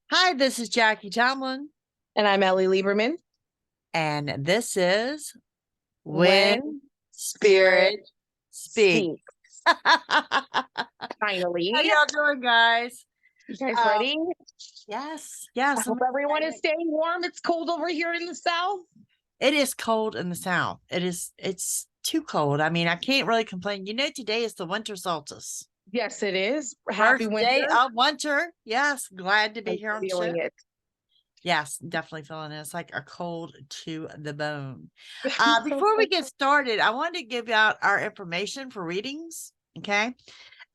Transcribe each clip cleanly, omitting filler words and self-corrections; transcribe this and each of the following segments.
Hi, this is Jackie Tomlin, And I'm Ellie Lieberman. and this is When When Spirit Spirit Speaks. Speaks. How Finally. y'all doing, guys? You guys Um, ready? yes, I yes. hope everyone is staying warm. It's cold over here in the South. It is cold in the South. It's too cold. I mean, I can't really complain. Today is the winter solstice. Yes, it is. Happy First day winter. of winter. Yes, glad to be I'm here on the show. feeling it. Yes, definitely feeling it. It's like a cold to the bone. Before we get started, I wanted to give out our information for readings. Okay.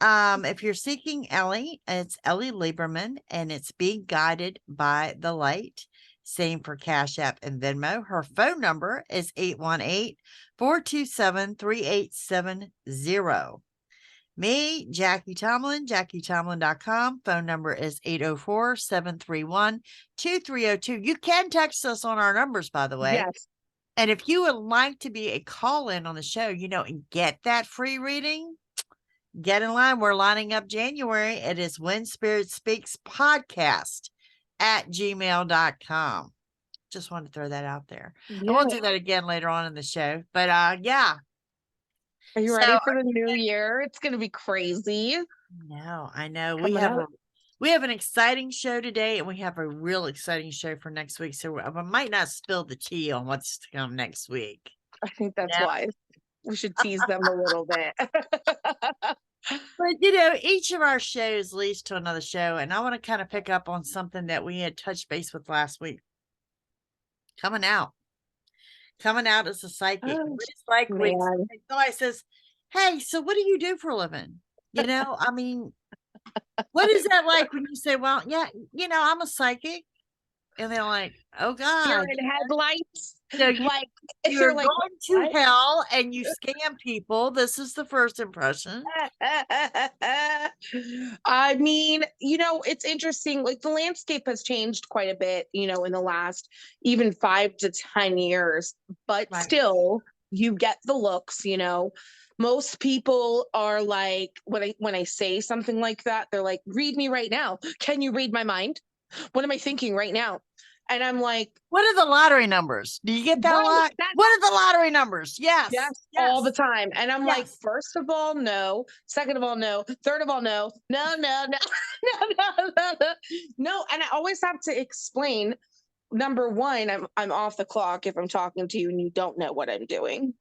If you're seeking Ellie, it's Ellie Lieberman, and it's being guided by the light. Same for Cash App and Venmo. Her phone number is 818-427-3870. Me, Jackie Tomlin, JackieTomlin.com. Phone number is 804-731-2302. You can text us on our numbers, by the way. Yes. And if you would like to be a call-in on the show, and get that free reading, get in line. We're lining up January. It is When Spirit Speaks podcast at gmail.com. Just wanted to throw that out there. Yeah. And we'll do that again later on in the show. But yeah. Are you ready for the new year? It's going to be crazy. No, I know. Coming We have an exciting show today, and we have a real exciting show for next week. So I might not spill the tea on what's to come next week. I think that's wise. We should tease them a little bit. But each of our shows leads to another show, and I want to kind of pick up on something that we had touched base with last week. Coming out as a psychic. Oh, It's like when man. somebody says, "Hey, so what do you do for a living?" I mean, what is that like when you say, "Well, yeah, I'm a psychic," and they're like, "Oh God, You're in headlights. Like, you're like, going to hell and you scam people." This is the first impression. I mean, it's interesting. Like the landscape has changed quite a bit, in the last even 5 to 10 years, but Right. still you get the looks. Most people are like, when I say something like that, they're like, read me right now. Can you read my mind? What am I thinking right now? And I'm like, what are the lottery numbers? Do you get that a lot? What are the lottery numbers? Yes. All the time. And I'm like, first of all, no. Second of all, no. Third of all, no. No. No. And I always have to explain. Number one, I'm off the clock if I'm talking to you and you don't know what I'm doing.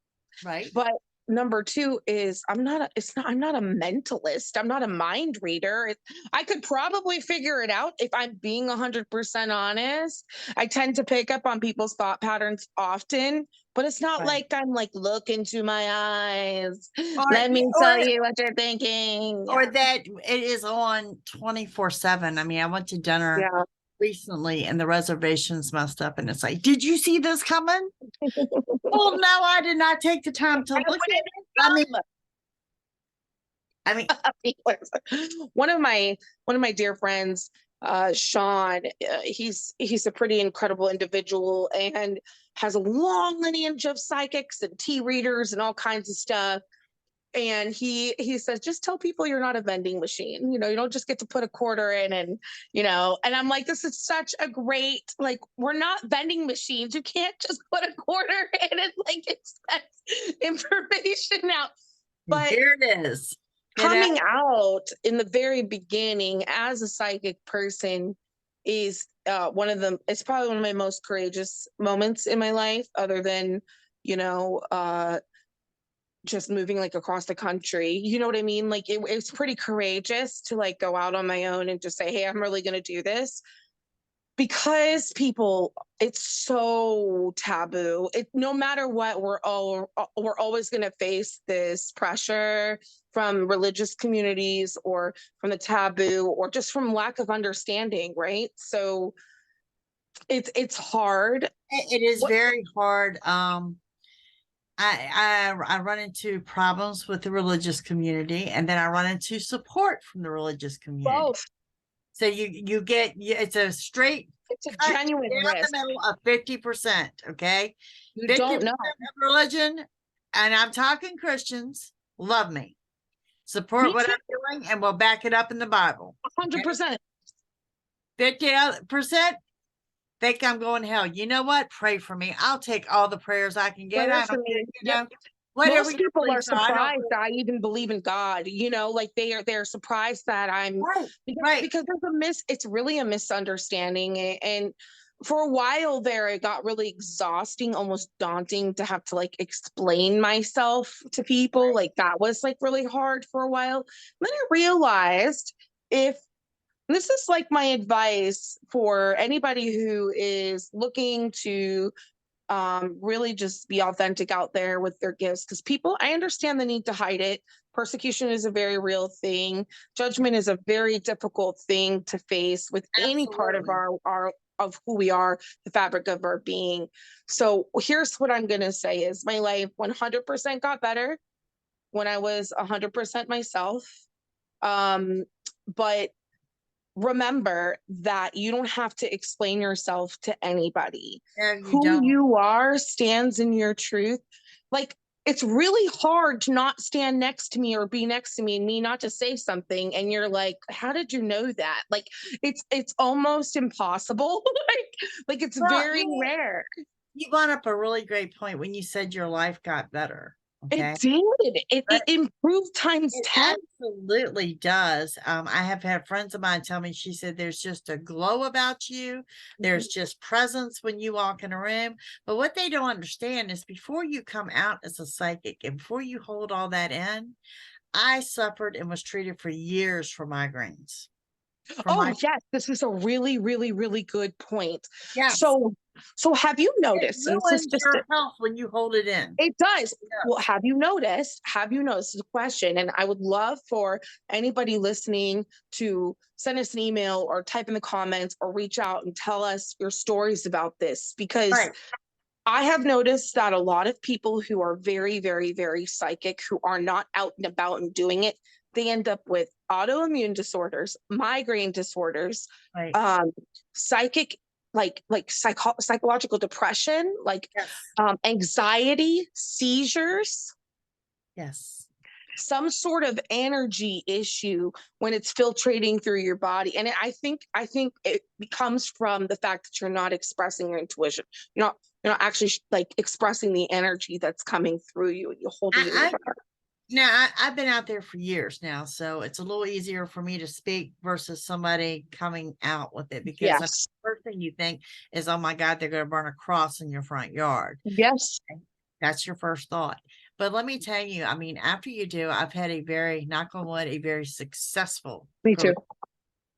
Right. But number two is I'm not a mentalist. I'm not a mind reader. I could probably figure it out if I'm being 100% honest. I tend to pick up on people's thought patterns often, but it's not like I'm like, look into my eyes. Let me tell you what you're thinking. Or that it is on 24/7. I mean, I went to dinner recently and the reservations messed up, and it's like, did you see this coming? Well, no, I did not take the time to look at it. I mean, one of my dear friends, Sean, he's a pretty incredible individual and has a long lineage of psychics and tea readers and all kinds of stuff. And he says, just tell people you're not a vending machine. You don't just get to put a quarter in and I'm like, this is such a great, like, we're not vending machines. You can't just put a quarter in and like expect information out. But here it is. Coming out in the very beginning as a psychic person is it's probably one of my most courageous moments in my life, other than, just moving like across the country. You know what I mean? Like it's pretty courageous to like go out on my own and just say, hey, I'm really going to do this. Because it's so taboo. No matter what, we're always going to face this pressure from religious communities or from the taboo or just from lack of understanding, right? So it's hard. It is very hard. I run into problems with the religious community, and then I run into support from the religious community. Both. So you get, it's a genuine risk. The middle of 50%. Okay, you don't know religion, and I'm talking Christians. Love me, support what I'm doing, and we'll back it up in the Bible. 100%. 50% think I'm going to hell. You know what? Pray for me. I'll take all the prayers I can get. Prayer I for don't care, me. you Yep. know, whatever Most your people are beliefs are. I don't surprised that I even believe in God, like they're surprised that I'm right, because, right. because it's really a misunderstanding. And for a while there, it got really exhausting, almost daunting to have to like explain myself to people. Like that was like really hard for a while. And then I realized if this is like my advice for anybody who is looking to really just be authentic out there with their gifts, because people, I understand the need to hide it. Persecution is a very real thing. Judgment is a very difficult thing to face with any part of Absolutely. our of who we are, the fabric of our being. So here's what I'm going to say is my life 100% got better when I was 100% myself. um but remember that you don't have to explain yourself to anybody. No, you Who don't. you are stands in your truth. Like, it's really hard to not stand next to me or be next to me and me not to say something and you're like, how did you know that? Like, it's almost impossible. like it's Well, very rare. you brought up a really great point when you said your life got better. It Okay. did. It But improved times it 10. absolutely does. I have had friends of mine tell me, she said, there's just a glow about you. There's just presence when you walk in a room. But what they don't understand is before you come out as a psychic and before you hold all that in, I suffered and was treated for years for migraines. For Oh, my, yes, this is a really, really, really good point. yes, So have you it noticed, and this is ruins just your health when you hold it in. it does. Well, Yes. have you noticed, this is a question, and I would love for anybody listening to send us an email or type in the comments or reach out and tell us your stories about this, because Right. I have noticed that a lot of people who are very, very, very psychic, who are not out and about and doing it, they end up with autoimmune disorders, migraine disorders, Right. um, psychic, psychological depression, Yes. anxiety, seizures, Yes. some sort of energy issue when it's filtrating through your body. And I think it comes from the fact that you're not expressing your intuition. You're not actually like expressing the energy that's coming through you and you're holding it in I your heart. Now, I've been out there for years now, so it's a little easier for me to speak versus somebody coming out with it because the Yes. first thing you think is, oh my God, they're going to burn a cross in your front yard. Yes. That's your first thought. But let me tell you, I mean, after you do, I've had a very, knock on wood, a very successful Me too. career.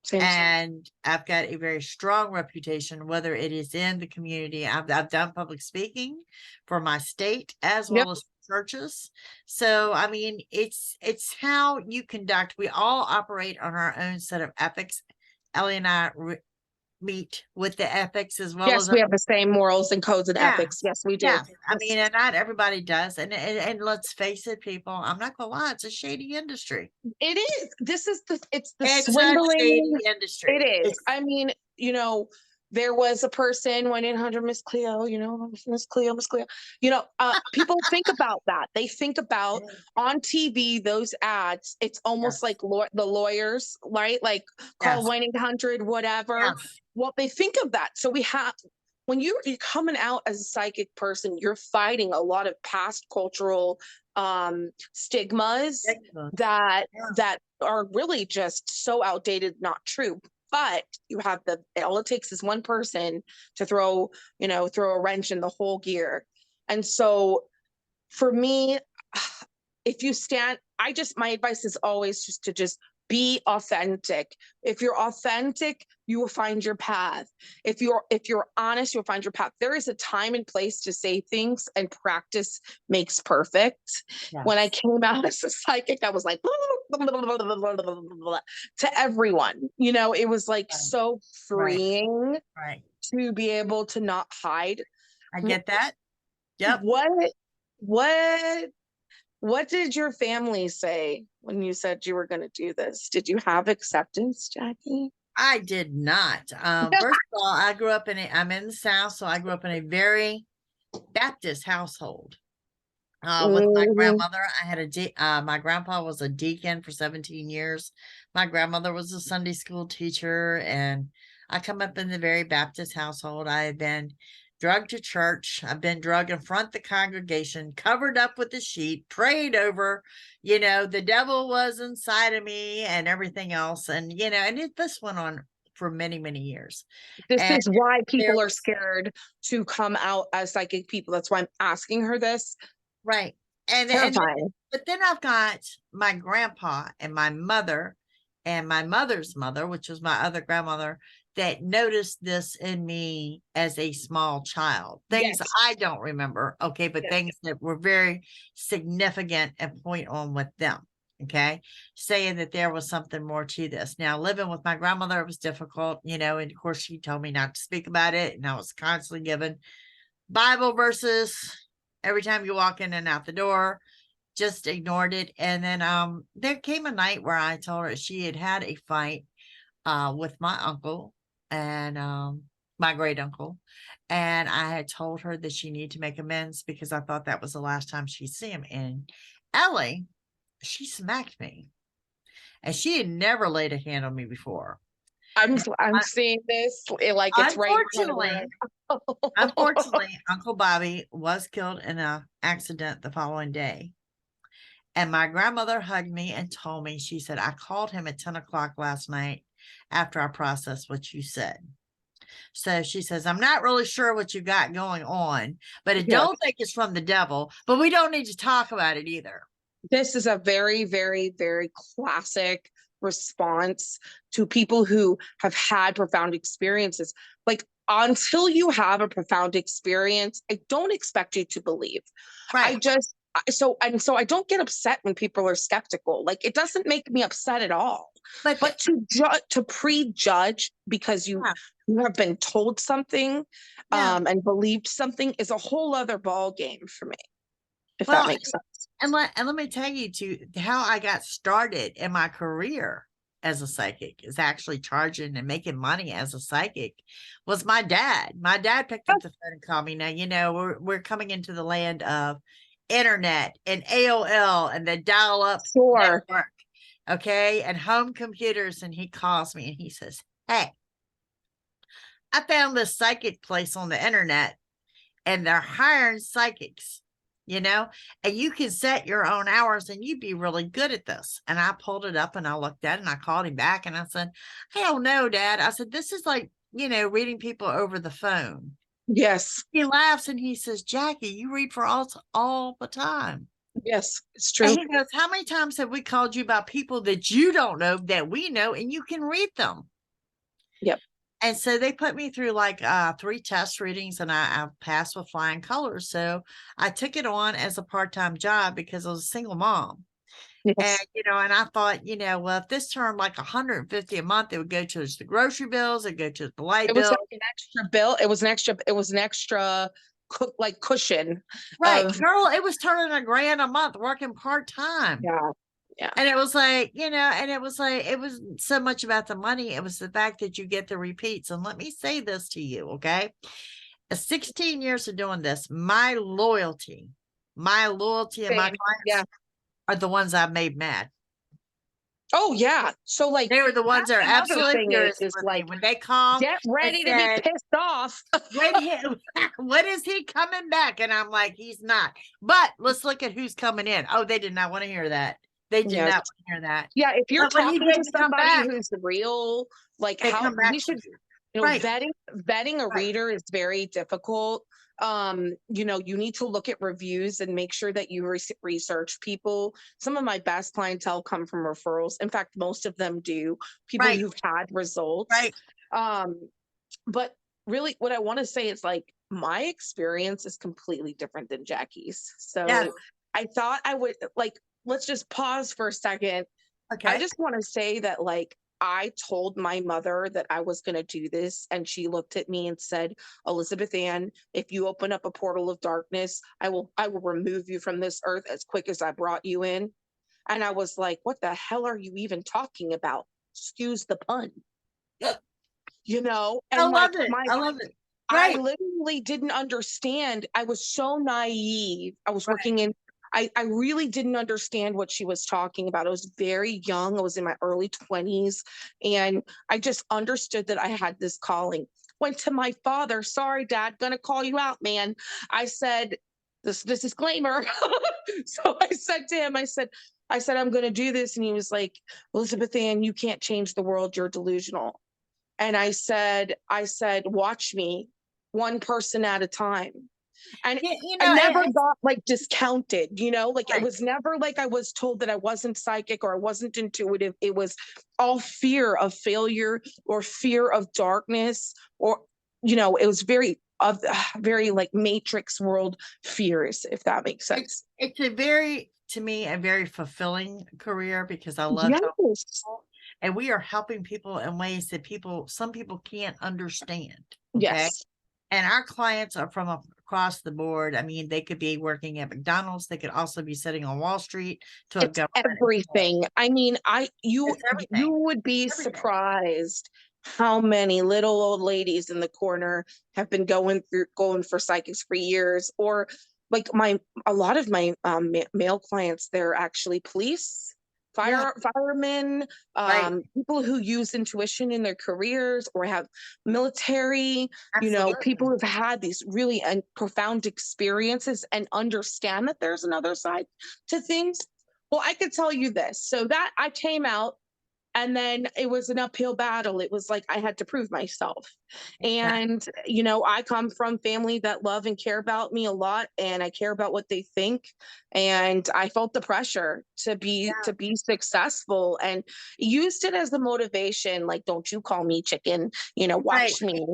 Same. And I've got a very strong reputation, whether it is in the community. I've done public speaking for my state as Yep. well as churches. So, I mean, it's how you conduct. We all operate on our own set of ethics. Ellie and I meet with the ethics as well Yes, as we have the same morals and codes and yeah, ethics. Yes, we do. yes. I Yes. mean, and not everybody does. And let's face it, people, I'm not gonna lie, it's a shady industry. It is. It's the It's a swindling. shady It industry. is. It's I mean, there was a person 1-800 Miss Cleo, Miss Cleo, Miss Cleo. People think about that. They think about on TV those ads. It's almost yes, like the lawyers, right? Like call yes, 1-800 whatever. yes. Well, they think of that. So we have when you're coming out as a psychic person, you're fighting a lot of past cultural stigmas Ridiculous. that Yeah. that are really just so outdated, not true. But you have all it takes is one person to throw a wrench in the whole gear. And so for me, if you stand, my advice is always just to just be authentic. If you're authentic, you will find your path. If you're honest, you'll find your path. There is a time and place to say things, and practice makes perfect. When I Yes. came out as a psychic, I was like to everyone. It was like Right. so Right. freeing Right. to be able to not hide. I get that. Yep. What what did your family say when you said you were going to do this? Did you have acceptance, Jackie? I did not. First of all, I'm in the South, so I grew up in a very Baptist household. With my Mhm. grandmother, my grandpa was a deacon for 17 years. My grandmother was a Sunday school teacher, and I come up in the very Baptist household. I have been drugged to church. I've been drugged in front of the congregation, covered up with a sheet, prayed over. The devil was inside of me and everything else. And, this went on for many, many years. This And is why there people are was, scared to come out as psychic people. That's why I'm asking her this. right. And Terrifying. but then I've got my grandpa and my mother and my mother's mother, which was my other grandmother, that noticed this in me as a small child. Things Yes. I don't remember, okay, but Yes. things that were very significant and point on with them, okay, saying that there was something more to this. Now, living with my grandmother, it was difficult, and of course, she told me not to speak about it, and I was constantly given Bible verses every time you walk in and out the door. Just ignored it. And then there came a night where I told her she had a fight with my uncle and my great uncle. And I had told her that she needed to make amends because I thought that was the last time she'd see him. And Ellie, she smacked me. And she had never laid a hand on me before. I'm I, seeing this like it's right in front of unfortunately, her. unfortunately, Uncle Bobby was killed in an accident the following day. And my grandmother hugged me and told me, she said, I called him at 10 o'clock last night after I processed what you said. So she says, I'm not really sure what you got going on, but I Yes. don't think it's from the devil, but we don't need to talk about it either. This is a very, very, very classic response to people who have had profound experiences. Like, until you have a profound experience, I don't expect you to believe. Right. So I don't get upset when people are skeptical. Like, it doesn't make me upset at all. But to prejudge because you have been told something and believed something is a whole other ball game for me, if that makes sense. And let me tell you how I got started in my career as a psychic is actually charging and making money as a psychic was my dad. My dad picked up the phone and called me. Now, we're coming into the land of internet and AOL and the dial-up network, okay, and home computers. And he calls me and he says, hey, I found this psychic place on the internet and they're hiring psychics, and you can set your own hours and you'd be really good at this. And I pulled it up and I looked at it and I called him back and I said, I don't know, Dad. I said, this is like, reading people over the phone. Yes. He laughs and he says, Jackie, you read for us all the time. Yes, it's true. And he goes, how many times have we called you about people that you don't know that we know and you can read them? Yep. And so they put me through like 3 test readings and I passed with flying colors. So I took it on as a part-time job because I was a single mom. Yes. And, and I thought, well, if this turned like $150 a month, it would go towards the grocery bills, it'd go to the light bill. Like an extra bill. It was an extra cushion. Right. Girl, it was turning $1,000 a month working part-time. Yeah. Yeah. And it was like, and it was like, it was so much about the money. It was the fact that you get the repeats. And let me say this to you, okay? 16 years of doing this, my loyalty and my clients are the ones I've made mad. Oh yeah. So like they were the ones that are absolutely furious with me when they call. Get ready to be pissed off. When is he coming back? And I'm like, he's not. But let's look at who's coming in. Oh, they did not want to hear that. They did not want to hear that. Yeah, if you're talking to somebody who's real, like how we should, vetting a reader is very difficult. You need to look at reviews and make sure that you research people. Some of my best clientele come from referrals. In fact, most of them do. People who've had results. Right. But really what I want to say is like my experience is completely different than Jackie's. So I thought I would let's just pause for a second. Okay. I just want to say that I told my mother that I was going to do this, and she looked at me and said, Elizabeth Ann, if you open up a portal of darkness, I will remove you from this earth as quick as I brought you in. And I was like, what the hell are you even talking about? Excuse the pun. And I love it. I love it. Right. I literally didn't understand. I was so naive. I was working in I really didn't understand what she was talking about. I was very young. I was in my early 20s, and I just understood that I had this calling. Went to my father, sorry, Dad, gonna call you out, man. I said, this disclaimer. So I said to him, I said, I'm gonna do this. And he was like, Elizabeth Ann, you can't change the world, you're delusional. And I said, watch me, one person at a time. And Yeah, you I know, never got like discounted, like it right. was never like I was told that I wasn't psychic or I wasn't intuitive. It was all fear of failure or fear of darkness, or it was very like matrix world fears, if that makes sense. It's a very, to me, a very fulfilling career because I love helping Yes. people, and we are helping people in ways that some people can't understand. Okay. Yes. And our clients are from across the board. I mean, they could be working at McDonald's. They could also be sitting on Wall Street to a It's government employee. everything. I mean, It's you everything. would be Everything. surprised how many little old ladies in the corner have been going for psychics for years, or like a lot of my male clients, they're actually police, Yeah. firemen, Right. people who use intuition in their careers, or have military, people Absolutely. who've had these really profound experiences and understand that there's another side to things. Well, I could tell you this. So that I came out, and then it was an uphill battle. It was like I had to prove myself. Exactly. And I come from family that love and care about me a lot, and I care about what they think. And I felt the pressure to be Yeah. to be successful, and used it as the motivation, like, don't you call me chicken, Right. watch me.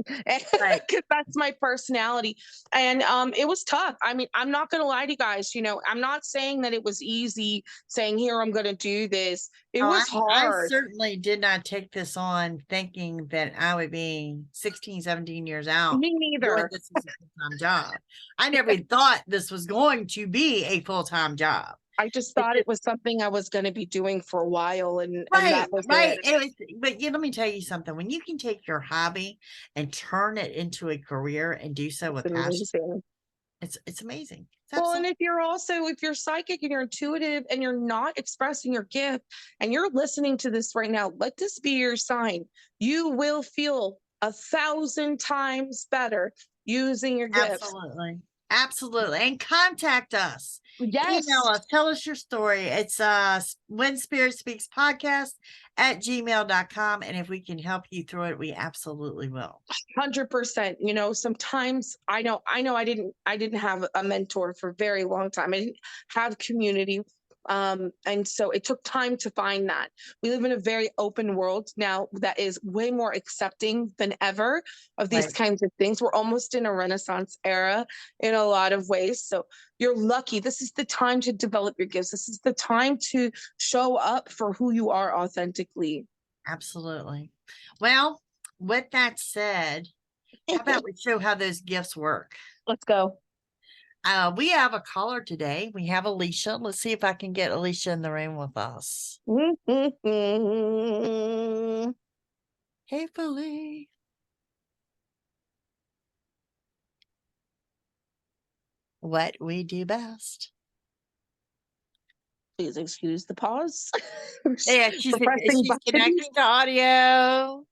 Right. Because that's my personality. And it was tough. I mean, I'm not gonna lie to you guys, I'm not saying that it was easy, saying, here, I'm gonna do this. It Oh, was I hard. certainly did not take this on thinking that I would be 16, 17 years out Me doing neither. this as a full-time job. I never thought this was going to be a full-time job. I just It thought it just, was something I was going to be doing for a while, and right, that was right. it. It was, but let me tell you something. When you can take your hobby and turn it into a career and do so It's with passion, amazing. it's amazing. It's Well, and absolutely if you're psychic and you're intuitive and you're not expressing your gift, and you're listening to this right now, let this be your sign. You will feel 1,000 times better using your gifts. absolutely. Absolutely. And contact us. Email Yes. us. Tell us your story. It's When Spirit Speaks podcast at gmail.com. And if we can help you through it, we absolutely will. 100%. Sometimes I didn't have a mentor for a very long time. I didn't have community. And so it took time to find that. We live in a very open world now that is way more accepting than ever of these Right. kinds of things. We're almost in a Renaissance era in a lot of ways. So you're lucky. This is the time to develop your gifts. This is the time to show up for who you are authentically. Absolutely. Well, with that said, how about we show how those gifts work? Let's go. We have a caller today. We have Alicia. Let's see if I can get Alicia in the room with us. Hey, Philly. What we do best. Please excuse the pause. Yeah, she's For pressing buttons. connecting to audio.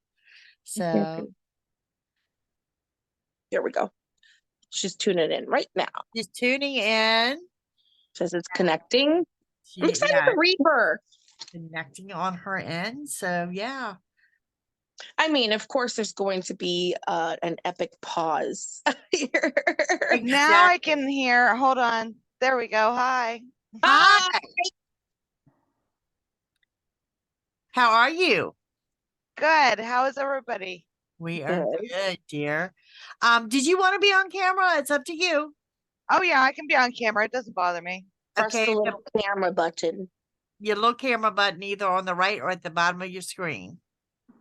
So Here we go. She's tuning in right now. she's tuning in. Says it's connecting. I'm excited Yeah, to read her. connecting on her end. So yeah. I mean, of course, there's going to be an epic pause here. Now I can hear. Hold on. There we go. Hi. Hi. How are you? Good. How is everybody? We are good, dear. Did you want to be on camera? It's up to you. Oh yeah, I can be on camera. It doesn't bother me. Press Okay, the little camera button. your little camera button either on the right or at the bottom of your screen.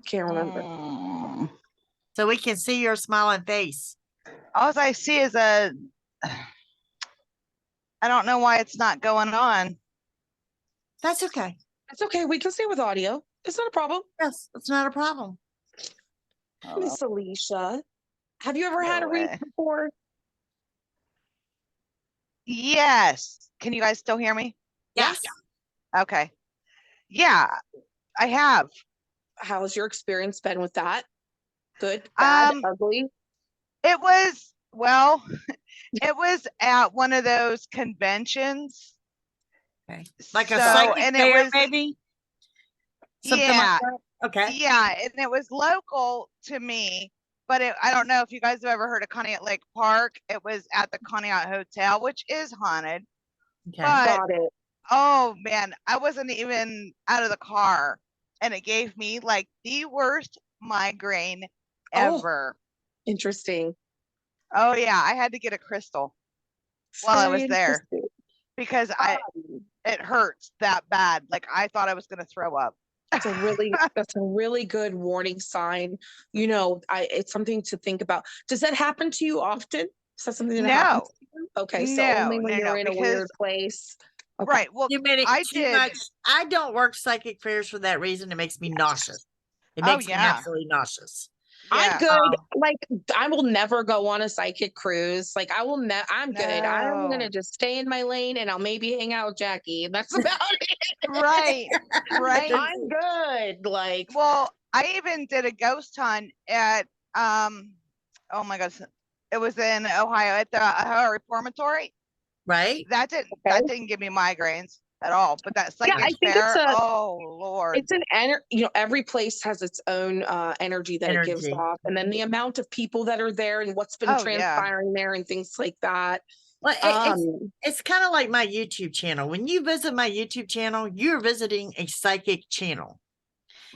Can't remember. So we can see your smiling face. All I see is I don't know why it's not going on. That's okay. It's okay. We can stay with audio. It's not a problem. Yes, it's not a problem. Miss Alicia, have you ever No had a read way. before? Yes. Can you guys still hear me? Yes. Okay. Yeah, I have. How's your experience been with that? Good, bad, ugly? It was, well, it was at one of those conventions. Okay. Like a So, psychic and it fair, was, maybe? Something yeah, like that? Okay. yeah, and it was local to me, but I don't know if you guys have ever heard of Conneaut Lake Park. It was at the Conneaut Hotel, which is haunted. Okay. But Got it. oh man, I wasn't even out of the car, and it gave me like the worst migraine Oh. ever. Interesting. Oh yeah, I had to get a crystal while I was Very there interesting. because it hurts that bad. Like I thought I was gonna throw up. That's a really good warning sign. You know, it's something to think about. Does that happen to you often? Is that something that happens No, to you? Okay, so only when you're in a weird because place. Okay. right. Well, You made it I too did. much. I don't work psychic fairs for that reason. It makes me nauseous. It Oh makes me yeah, absolutely nauseous. I'm yeah. good. Like I will never go on a psychic cruise. Like I will I'm good. I'm gonna No. just stay in my lane and I'll maybe hang out with Jackie. That's about it. Right, right. I'm good. Like Well, I even did a ghost hunt at oh my gosh, it was in Ohio at the Ohio Reformatory. Right? That didn't give me migraines at all. But that yeah, psychic I think fair, oh Lord. it's an energy, you know, every place has its own energy that it gives Energy. off. And then the amount of people that are there and what's been Oh, yeah. transpiring there and things like that. Well, it's kind of like my YouTube channel. When you visit my YouTube channel, you're visiting a psychic channel.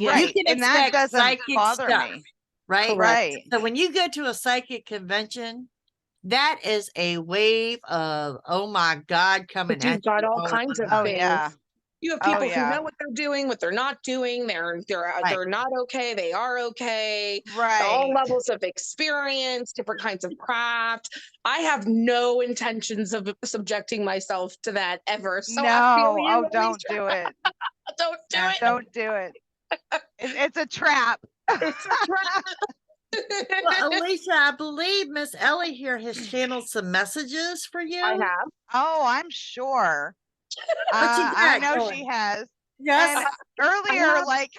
Right. You can And that expect doesn't psychic bother stuff, me. right? Right. So when you go to a psychic convention, that is a wave of, oh my God, coming But at you've got you all all the kinds of time. Oh things. yeah. You have Oh, people who yeah. know what they're doing, what they're not doing. They're not okay. They are okay. All Right. levels of experience, different kinds of craft. I have no intentions of subjecting myself to that ever. So I feel No. you. Oh, don't do it. Don't do it. Don't do it. It's a trap. It's a trap. Well, Alicia, I believe Miss Ellie here has channeled some messages for you. I have. Oh, I'm sure. What you I got know going? she has. Yes. And earlier, like,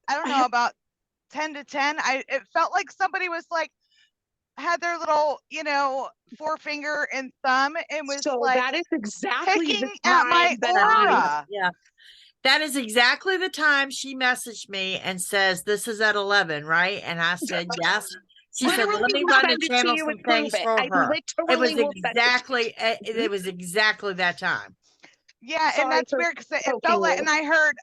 I don't know, about 10 to 10, it felt like somebody was like, had their little, forefinger and thumb and was So like that is exactly picking the at my time that I aura. Yeah. That is exactly the time she messaged me and says, this is at 11, right? And I said, yes. She said, well, let me run and channel some things for her. It was exactly that time. Yeah, and that's weird because it felt like, and I heard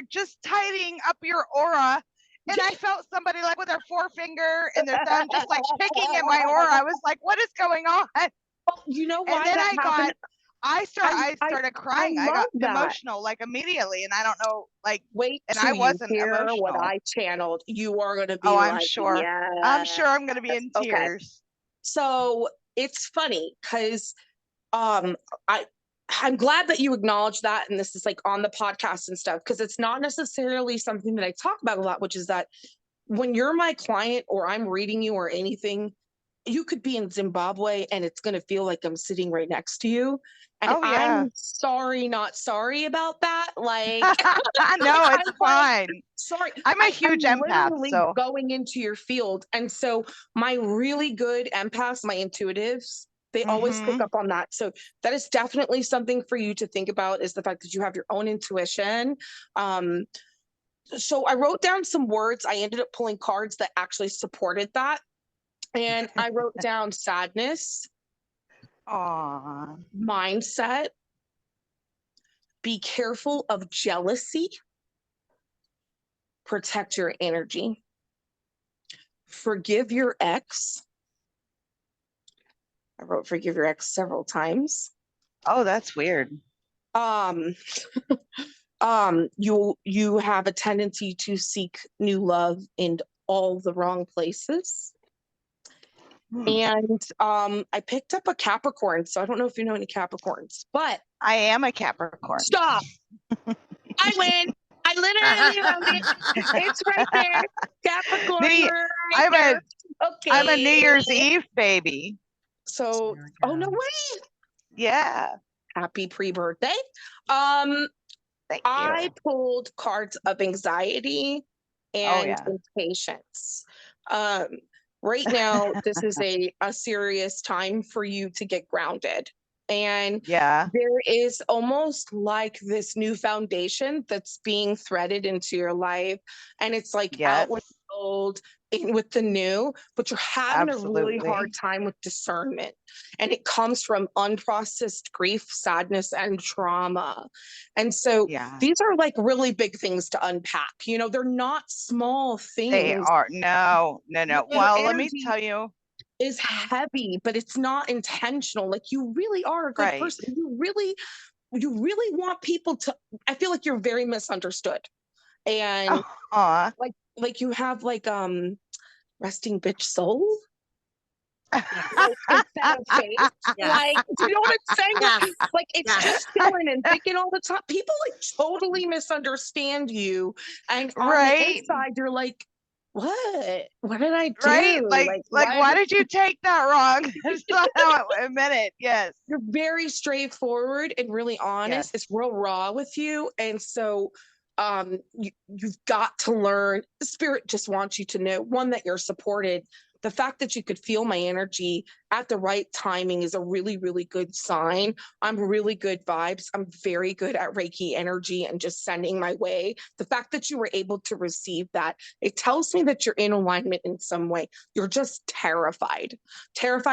just tidying up your aura, and I felt somebody like with their forefinger and their thumb just like picking at my aura. I was like, what is going on? Well, you know why and then that happened? I started crying. I got emotional like immediately, and I don't know, like, wait, and I wasn't hear emotional. what I channeled. You are going to be. Oh, I'm like, sure. Yeah. I'm sure I'm going to be in tears. So it's funny because I'm glad that you acknowledge that, and this is like on the podcast and stuff, because it's not necessarily something that I talk about a lot, which is that when you're my client or I'm reading you or anything, you could be in Zimbabwe and it's going to feel like I'm sitting right next to you. And I'm sorry, not sorry about that. Like, no, it's fine. Sorry. I'm a huge empath. So going into your field. And so my really good empaths, my intuitives, they always pick up on that. So that is definitely something for you to think about, is the fact that you have your own intuition. So I wrote down some words. I ended up pulling cards that actually supported that. And I wrote down sadness, mindset, be careful of jealousy, protect your energy, forgive your ex. I wrote forgive your ex several times. Oh, that's weird. You have a tendency to seek new love in all the wrong places. And I picked up a Capricorn, so I don't know if you know any Capricorns, but I am a Capricorn. Stop. I win. I literally wrote it. It's right there. Capricorn. I'm a New Year's Eve baby. So, oh no way. Yeah. Happy pre-birthday. Thank I you. pulled cards of anxiety and impatience. Um, right now, this is a serious time for you to get grounded. And Yeah. there is almost like this new foundation that's being threaded into your life. And it's like Yes. out with the old, in with the new, but you're having a really Absolutely. hard time with discernment. And it comes from unprocessed grief, sadness, and trauma. And so Yeah. these are like really big things to unpack. You know, they're not small They things. are. No. Your Well, let me energy tell you. is heavy, but it's not intentional. Like you really are a good Right. person. You really want people to, I feel like you're very misunderstood. And Aw. like you have like resting bitch soul. Yes. Like instead of faith. Yeah. Like, do you know what I'm saying? Yes. Like it's Yes. just feeling and thinking all the time. People like totally misunderstand you. And on the Right. inside, you're like, what? What did I do? Right. Like why did you take that wrong? That's not how I meant it. Yes. You're very straightforward and really honest. Yes. It's real raw with you. And so you've got to learn. Spirit just wants you to know, one, that you're supported. The fact that you could feel my energy at the right timing is a really, really good sign. I'm really good vibes. I'm very good at Reiki energy and just sending my way. The fact that you were able to receive that, it tells me that you're in alignment in some way. You're just terrified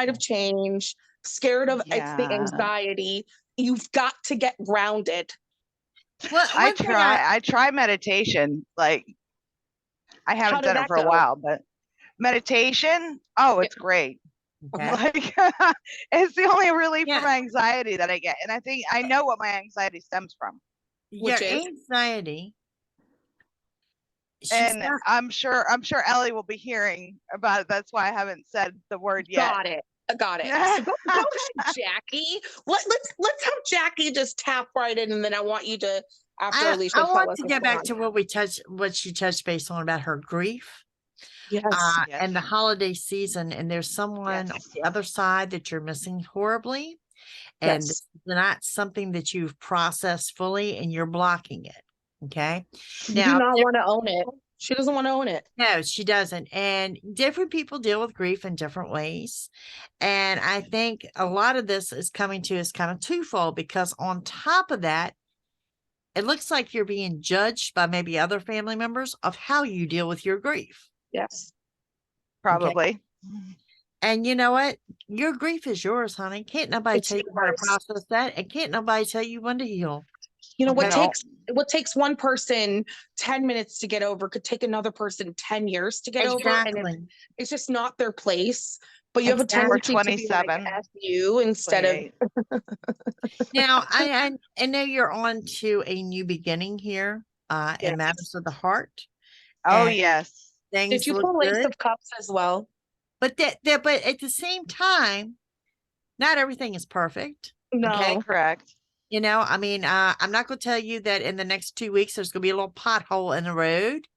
of change, scared of it's the anxiety. You've got to get grounded. Well, I try meditation. Like I haven't done it for a while, but meditation, it's great. Okay. Like it's the only relief from anxiety that I get. And I think I know what my anxiety stems from. Your anxiety. And I'm sure Ellie will be hearing about it. That's why I haven't said the word yet. Got it. So go ahead, Jackie. Let's have Jackie just tap right in, and then I want you to, after Alicia, I want to get back to what she touched base on about her grief. Yes. And the holiday season, and there's someone on the other side that you're missing horribly, and it's not something that you've processed fully, and you're blocking it. Okay. You do not want to own it. She doesn't want to own it. No, she doesn't. And different people deal with grief in different ways. And I think a lot of this is coming to us kind of twofold, because on top of that, it looks like you're being judged by maybe other family members of how you deal with your grief. Yes. Probably. Okay. And you know what? Your grief is yours, honey. Can't nobody tell you how to process that, and can't nobody tell you when to heal. You know, what takes one person 10 minutes to get over could take another person 10 years to get over. And it's just not their place. But you have a tendency to be like, F you instead of. Now, I know you're on to a new beginning here in matters of the heart. Oh, yes. Did you pull Ace of Cups as well? But but at the same time, not everything is perfect. No. Okay? Correct. You know, I mean, I'm not going to tell you that in the next 2 weeks, there's going to be a little pothole in the road.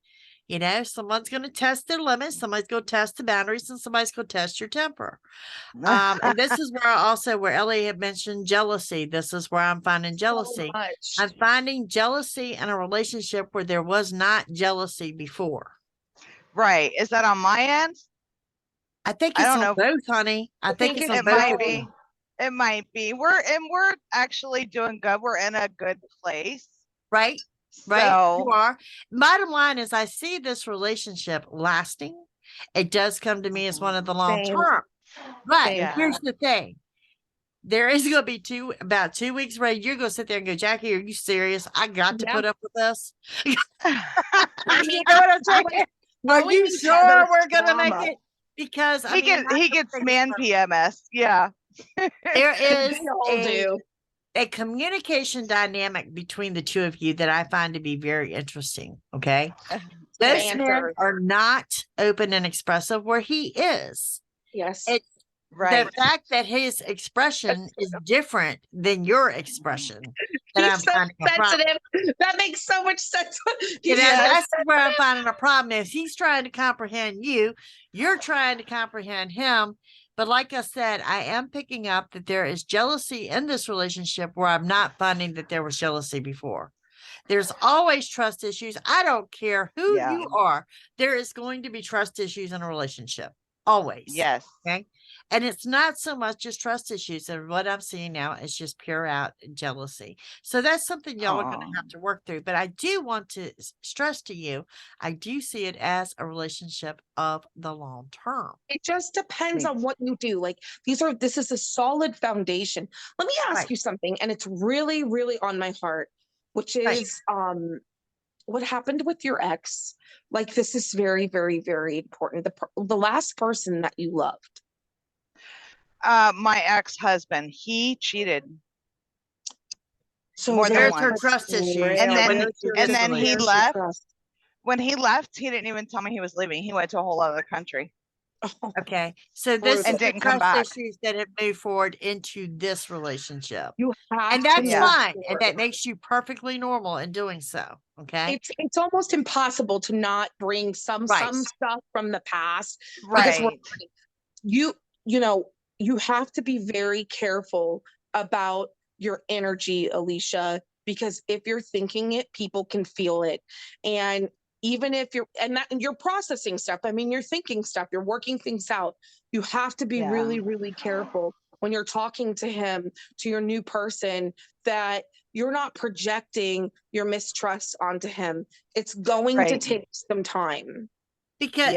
You know, someone's going to test their limits. Somebody's going to test the boundaries, and somebody's going to test your temper. And this is where Ellie had mentioned jealousy. This is where I'm finding jealousy. I'm finding jealousy in a relationship where there was not jealousy before. Right. Is that on my end? I think it's on both, honey. I think it's on both. Might be. It might be. We're actually doing good. We're in a good place. Right. Right. You are. Bottom line is, I see this relationship lasting. It does come to me as one of the long term. But here's the thing. There is going to be about 2 weeks, right? You're going to sit there and go, Jackie, are you serious? I got to put up with this. You know what I'm saying? Are you sure we're going to make it? Because he gets man PMS. Yeah. There is a communication dynamic between the two of you that I find to be very interesting. Okay. Those men are not open and expressive where he is. Yes. The fact that his expression is different than your expression. He's so sensitive. That makes so much sense. That's where I'm finding a problem is he's trying to comprehend you. You're trying to comprehend him. But like I said, I am picking up that there is jealousy in this relationship where I'm not finding that there was jealousy before. There's always trust issues. I don't care who Yeah. you are. There is going to be trust issues in a relationship. Always. Yes. Okay. And it's not so much just trust issues. And what I'm seeing now is just pure out jealousy. So that's something y'all are going to have to work through. But I do want to stress to you, I do see it as a relationship of the long term. It just depends on what you do. Like this is a solid foundation. Let me ask you something, and it's really, really on my heart, which is what happened with your ex. Like, this is very, very, very important. The last person that you loved. My ex-husband, he cheated. So more than there's once. her trust issues. And then he left. When he left, he didn't even tell me he was leaving. He went to a whole other country. Okay. So this is the didn't come trust back. issues that have moved forward into this relationship. You have and that's to fine. And that makes you perfectly normal in doing so. Okay. It's almost impossible to not bring some stuff from the past. Right. You know, you have to be very careful about your energy, Alicia, because if you're thinking it, people can feel it. And even if you're processing stuff, I mean, you're thinking stuff, you're working things out. You have to be really, really careful when you're talking to him, to your new person, that you're not projecting your mistrust onto him. It's going to take some time. Because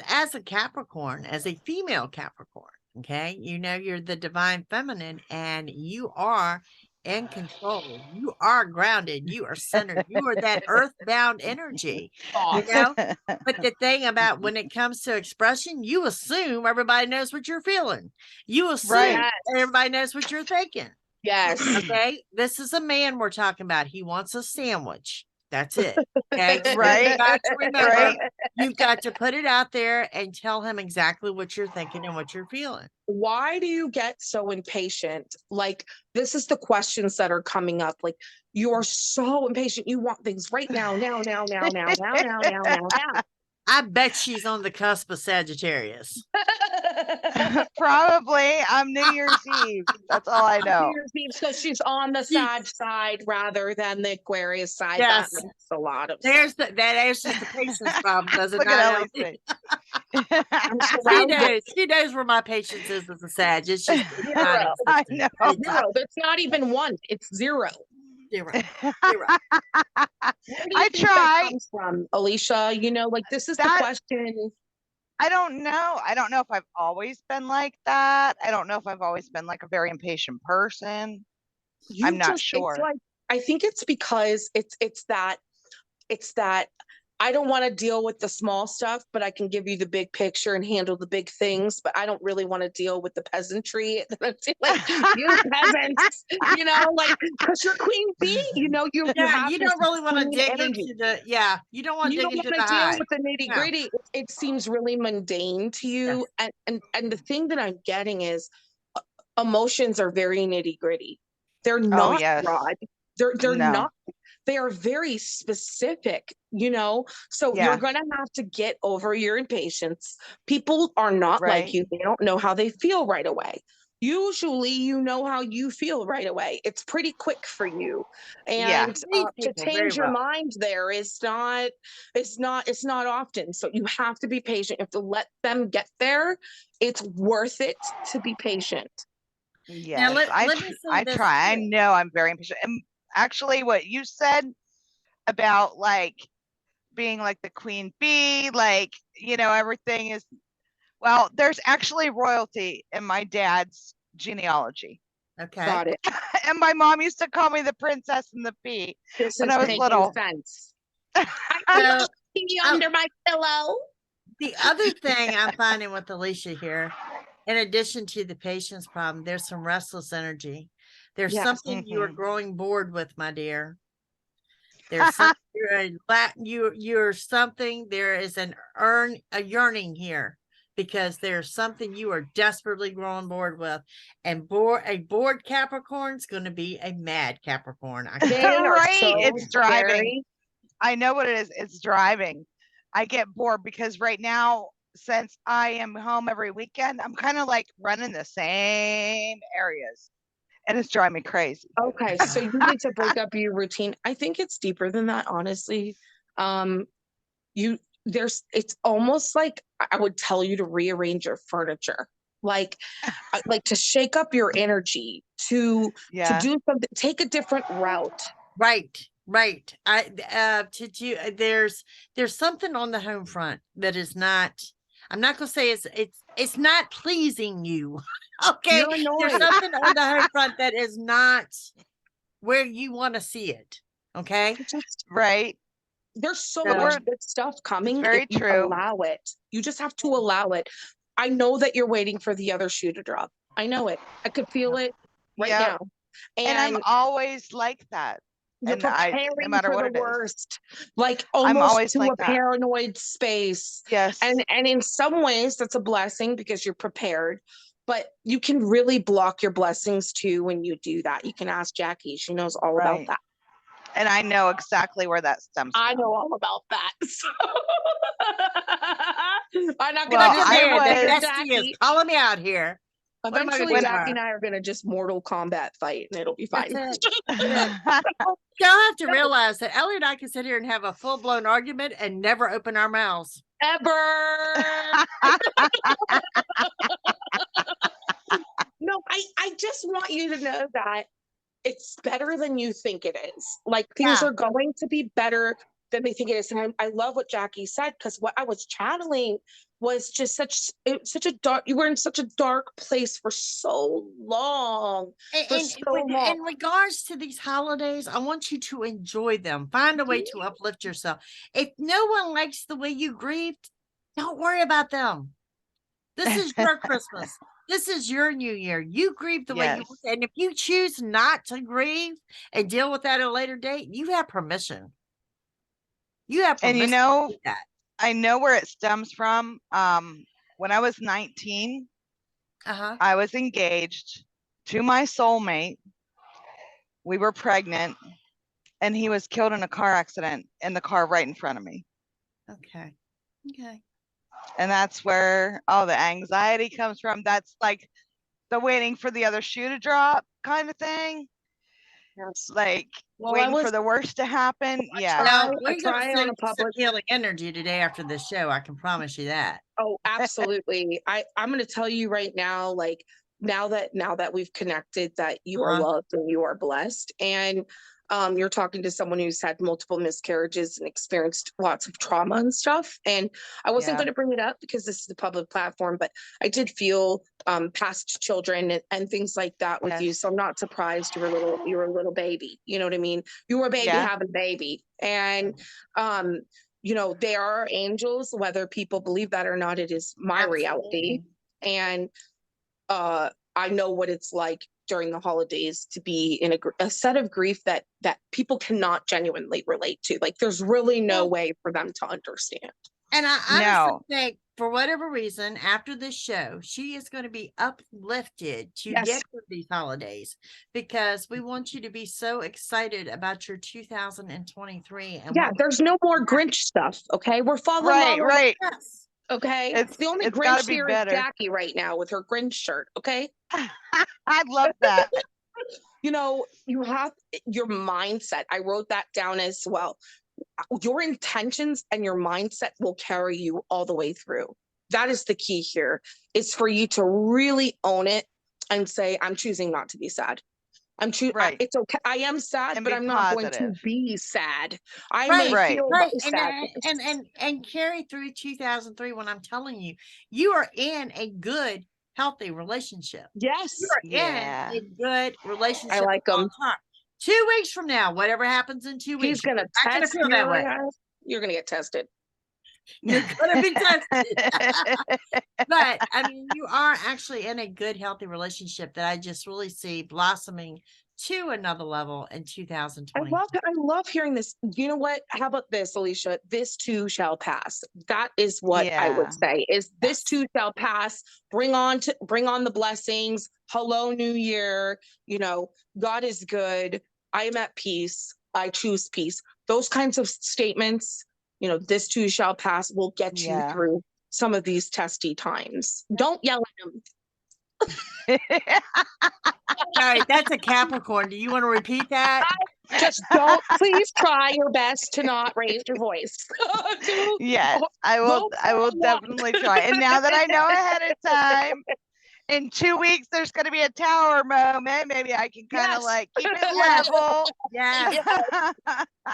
as a Capricorn, as a female Capricorn, okay, you know, you're the divine feminine and you are in control. You are grounded. You are centered. You are that earthbound energy, you know. But the thing about when it comes to expression, you assume everybody knows what you're feeling. You assume everybody knows what you're thinking. Yes. Okay. This is a man we're talking about. He wants a sandwich. That's it. Okay. Right. You've got to remember, you've got to put it out there and tell him exactly what you're thinking and what you're feeling. Why do you get so impatient? Like, this is the questions that are coming up. Like, you are so impatient. You want things right now. I bet she's on the cusp of Sagittarius. Probably. I'm New Year's Eve. That's all I know. New Year's Eve, so she's on the Sag side rather than the Aquarius side. Yes. That makes a lot of sense. That answers the patience problem, does it Look not? She knows where my patience is as a Sag. It's just zero. I know. Zero. It's not even one. It's zero. Zero. I try. From Alicia, you know, like, this is the question. I don't know. I don't know if I've always been like that. I don't know if I've always been like a very impatient person. I'm not sure. It's like, I think it's because it's that I don't want to deal with the small stuff, but I can give you the big picture and handle the big things. But I don't really want to deal with the peasantry. Like, you peasants, you know, like, because you're queen bee, you know, you don't really want to dig into you don't want to dig into the deal with the nitty gritty. It seems really mundane to you. Yes. And the thing that I'm getting is emotions are very nitty gritty. They're not broad. They're not. They are very specific, you know, so you're going to have to get over your impatience. People are not like you. They don't know how they feel right away. Usually, you know how you feel right away. It's pretty quick for you. And to change your mind there is not often. So you have to be patient. You have to let them get there. It's worth it to be patient. Yes, I try. I know I'm very impatient. And actually, what you said about like being like the queen bee, like, you know, everything is, well, there's actually royalty in my dad's genealogy. Okay. Got it. And my mom used to call me the princess and the bee when I was little. Sense. So, under my pillow. The other thing I'm finding with Alicia here, in addition to the patience problem, there's some restless energy. There's something you are growing bored with, my dear. There's something you're something. There is a yearning here because there's something you are desperately growing bored with, and a bored Capricorn is going to be a mad Capricorn. It's driving. I know what it is. It's driving. I get bored because right now since I am home every weekend, I'm kind of like running the same areas, and it's driving me crazy. Okay, so you need to break up your routine. I think it's deeper than that, honestly. It's almost like I would tell you to rearrange your furniture, like to shake up your energy, to do something, take a different route. Right. There's something on the home front that is not, I'm not gonna say it's not pleasing you. Okay. You're annoyed. There's something on the home front that is not where you want to see it. Okay. Right. There's so much good stuff coming. Very if you true. allow it. You just have to allow it. I know that you're waiting for the other shoe to drop. I know it. I could feel it right now. And I'm always like that. You're and preparing no matter for what the it worst, like I'm almost always to like a that. paranoid space. Yes. And in some ways that's a blessing because you're prepared, but you can really block your blessings too when you do that. You can ask Jackie. She knows all about that. And I know exactly where that stems from. I know all about that. So I'm not Well, gonna Jackie is calling me out here. Eventually, Jackie and I are gonna just Mortal Kombat fight, and it'll be fine. Y'all have to realize that Ellie and I can sit here and have a full-blown argument and never open our mouths. Ever. No, I just want you to know that it's better than you think it is. Like things are going to be better than they think it is. And I love what Jackie said, because what I was channeling was just such a dark, you were in such a dark place for so long. In regards to these holidays, I want you to enjoy them. Find a way to uplift yourself. If no one likes the way you grieved, don't worry about them. This is your Christmas. This is your new year. You grieve the way you want. And if you choose not to grieve and deal with that at a later date, you have permission. You have permission. And to do that. I know where it stems from. When I was 19, I was engaged to my soulmate. We were pregnant, and he was killed in a car accident in the car right in front of me. Okay. And that's where all the anxiety comes from. That's like the waiting for the other shoe to drop kind of thing. Yes. Like waiting for the worst to happen. Now, we're going to send some healing energy today after this show. I can promise you that. Oh, absolutely. I'm going to tell you right now, like now that we've connected, that you are loved and you are blessed. And you're talking to someone who's had multiple miscarriages and experienced lots of trauma and stuff. And I wasn't going to bring it up because this is a public platform, but I did feel past children and things like that with you. So I'm not surprised you were a little baby. You know what I mean? You were a baby having a baby. And they are angels, whether people believe that or not. It is my reality. And I know what it's like during the holidays to be in a set of grief that people cannot genuinely relate to. Like there's really no way for them to understand. And I honestly think for whatever reason, after this show, she is going to be uplifted to get through these holidays, because we want you to be so excited about your 2023. And there's no more Grinch stuff. Okay. We're following right. Okay. It's the only Grinch here is Jackie right now with her Grinch shirt. Okay. I love that. You have your mindset. I wrote that down as well. Your intentions and your mindset will carry you all the way through. That is the key here. It's for you to really own it and say, I'm choosing not to be sad. It's okay. I am sad, but I'm not going to be sad. I may feel sad. And carry through 2003 when I'm telling you, you are in a good, healthy relationship. Yes. You're in a good relationship. I like them. 2 weeks from now, whatever happens in 2 weeks, he's going to test you. You're going to get tested. You're going to be tested. But I mean, you are actually in a good, healthy relationship that I just really see blossoming to another level in 2020. I love hearing this. You know what? How about this, Alicia? This too shall pass. That is what I would say. Is this too shall pass. Bring on the blessings. Hello, New Year. God is good. I am at peace. I choose peace. Those kinds of statements, this too shall pass, will get you through some of these testy times. Don't yell at them. Sorry, that's a Capricorn. Do you want to repeat that? Just don't, please try your best to not raise your voice. Yes, I will definitely try. And now that I know ahead of time, in 2 weeks there's going to be a tower moment. Maybe I can kind of like keep it level. Yeah.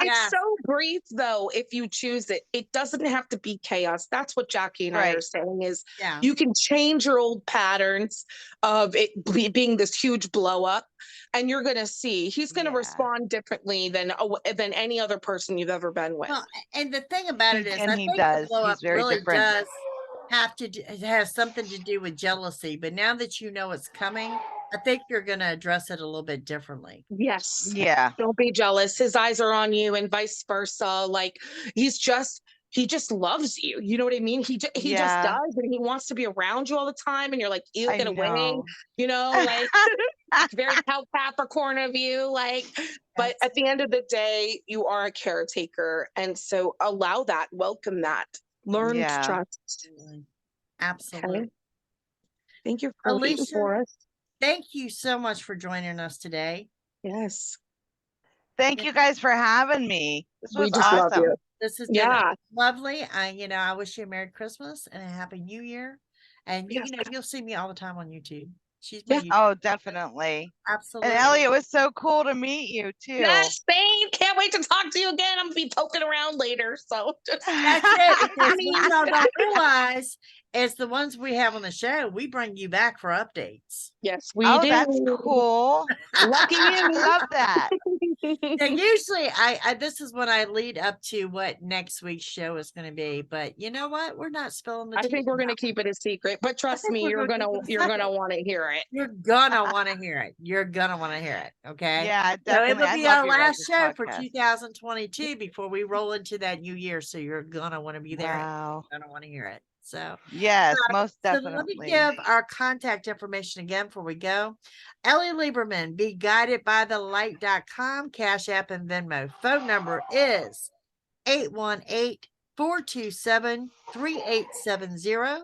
It's so brief though, if you choose it. It doesn't have to be chaos. That's what Jackie and I are saying is you can change your old patterns of it being this huge blow up, and you're going to see he's going to respond differently than any other person you've ever been with. Well, and the thing about it is, I think does. the blow up He's very really different. does have to it has something to do with jealousy. But now that you know it's coming, I think you're going to address it a little bit differently. Yes. Yeah. Don't be jealous. His eyes are on you, and vice versa. Like he just loves you. You know what I mean? He just does, and he wants to be around you all the time. And you're like, ew, get away. You know, like very Capricorn of you. Like, but at the end of the day, you are a caretaker, and so allow that, welcome that, learn to trust. Absolutely. Okay. Thank you for reading for us. Thank you so much for joining us today. Yes. Thank you guys for having me. This was awesome. Love you. This has been lovely. I wish you a Merry Christmas and a Happy New Year. And you'll see me all the time on YouTube. She's my YouTube. Oh, definitely. Absolutely. And Ellie, it was so cool to meet you too. Yes, Spain. Can't wait to talk to you again. I'm gonna be poking around later. So that's it. Because what y'all don't realize is the ones we have on the show, we bring you back for updates. Yes, we do. That's cool. Lucky you. Love that. Yeah, usually I this is when I lead up to what next week's show is going to be, but you know what? We're not spilling the tea. I think we're going to keep it a secret, but trust me, you're going to want to hear it. You're going to want to hear it. You're going to want to hear it. Okay. Yeah, definitely. So it'll be our last show for 2022 before we roll into that new year. So you're going to want to be there. Wow. You're going to want to hear it. So yes, most definitely. So let me give our contact information again before we go. Ellie Lieberman, be guided by the light.com, Cash App and Venmo. Phone number is 818-427-3870.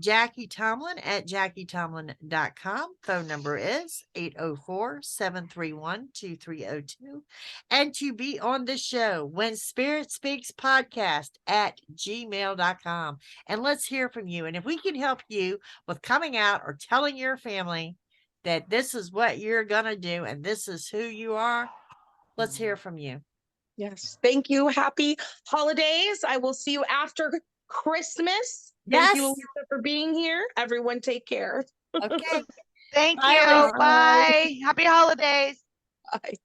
Jackie Tomlin at JackieTomlin.com. Phone number is 804-731-2302. And to be on the show, When Spirit Speaks Podcast at gmail.com. And let's hear from you. And if we can help you with coming out or telling your family that this is what you're going to do and this is who you are, let's hear from you. Yes. Thank you. Happy holidays. I will see you after Christmas. Yes. Thank you, Lisa, for being here. Everyone take care. Okay. Thank you. Bye. Happy holidays. Bye.